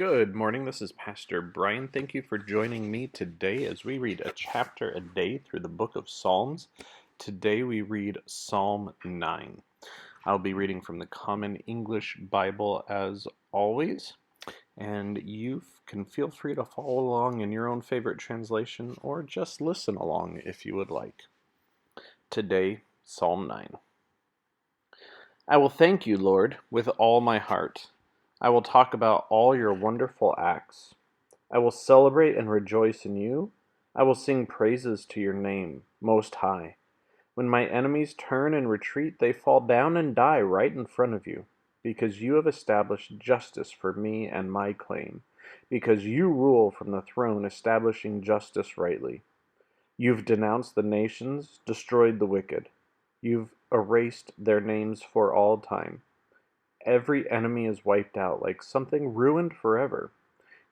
Good morning. This is Pastor Brian. Thank you for joining me today as we read a chapter a day through the book of Psalms. Today we read Psalm 9. I'll be reading from the Common English Bible as always, and you can feel free to follow along in your own favorite translation or just listen along if you would like. Today, Psalm 9. I will thank you, Lord, with all my heart. I will talk about all your wonderful acts. I will celebrate and rejoice in you. I will sing praises to your name, Most High. When my enemies turn and retreat, they fall down and die right in front of you, because you have established justice for me and my claim, because you rule from the throne, establishing justice rightly. You've denounced the nations, destroyed the wicked. You've erased their names for all time. Every enemy is wiped out like something ruined forever.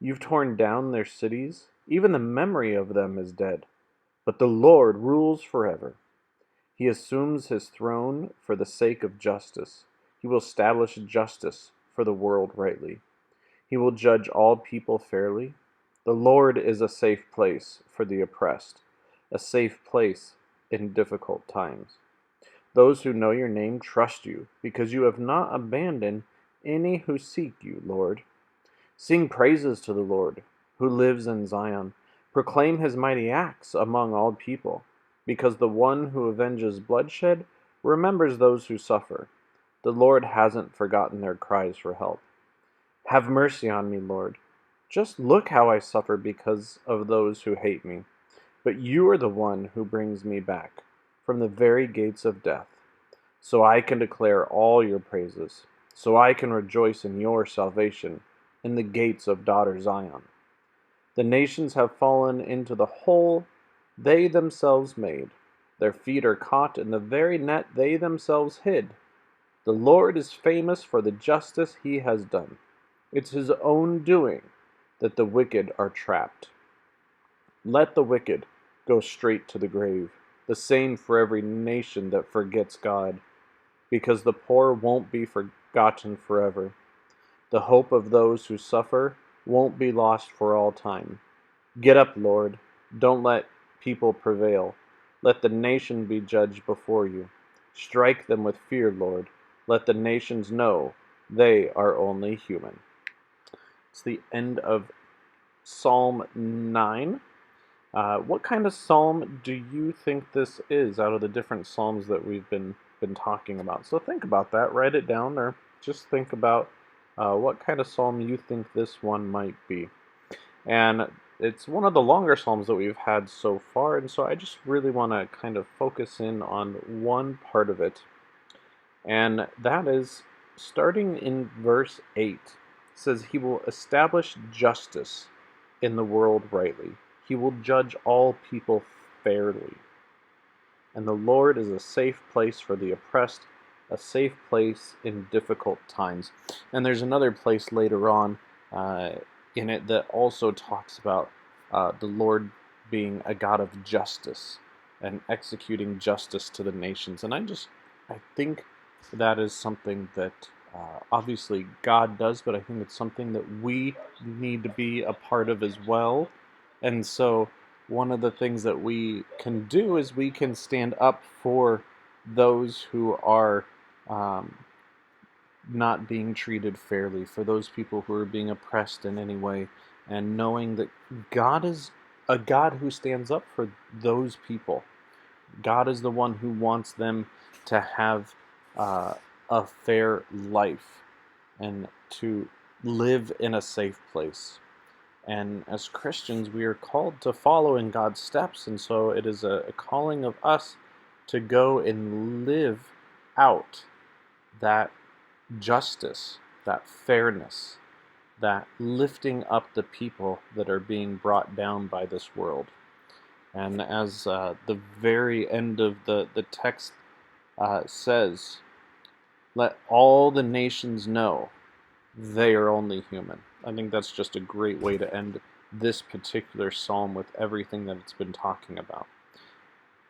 You've torn down their cities, even the memory of them is dead. But the Lord rules forever. He assumes his throne for the sake of justice. He will establish justice for the world rightly. He will judge all people fairly. The Lord is a safe place for the oppressed, a safe place in difficult times. Those who know your name trust you, because you have not abandoned any who seek you, Lord. Sing praises to the Lord, who lives in Zion. Proclaim his mighty acts among all people, because the one who avenges bloodshed remembers those who suffer. The Lord hasn't forgotten their cries for help. Have mercy on me, Lord. Just look how I suffer because of those who hate me. But you are the one who brings me back from the very gates of death, so I can declare all your praises, so I can rejoice in your salvation in the gates of daughter Zion. The nations have fallen into the hole they themselves made. Their feet are caught in the very net they themselves hid. The Lord is famous for the justice he has done. It's his own doing that the wicked are trapped. Let the wicked go straight to the grave, the same for every nation that forgets God, because the poor won't be forgotten forever. The hope of those who suffer won't be lost for all time. Get up, Lord. Don't let people prevail. Let the nation be judged before you. Strike them with fear, Lord. Let the nations know they are only human. It's the end of Psalm 9. What kind of psalm do you think this is out of the different psalms that we've been talking about? So think about that, write it down, or just think about what kind of psalm you think this one might be. And it's one of the longer psalms that we've had so far, and so I just really want to kind of focus in on one part of it, and that is starting in verse 8. It says, He will establish justice in the world rightly. He will judge all people fairly. And the Lord is a safe place for the oppressed, a safe place in difficult times. And there's another place later on in it that also talks about the Lord being a God of justice and executing justice to the nations. And I think that is something that obviously God does, but I think it's something that we need to be a part of as well. And so one of the things that we can do is we can stand up for those who are um, not being treated fairly, for those people who are being oppressed in any way, and knowing that God is a God who stands up for those people. God is the one who wants them to have a fair life and to live in a safe place. And as Christians, we are called to follow in God's steps, and so it is a calling of us to go and live out that justice, that fairness, that lifting up the people that are being brought down by this world. And as the very end of the text says, let all the nations know they are only human. I think that's just a great way to end this particular psalm with everything that it's been talking about.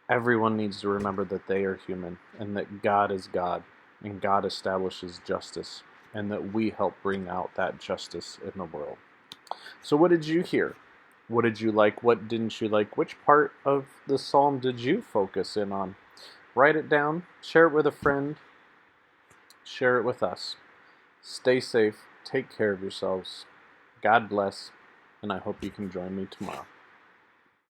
Everyone needs to remember that they are human and that God is God and God establishes justice and that we help bring out that justice in the world. So what did you hear? What did you like? What didn't you like? Which part of the psalm did you focus in on? Write it down, share it with a friend, share it with us. Stay safe, take care of yourselves. God bless, and I hope you can join me tomorrow.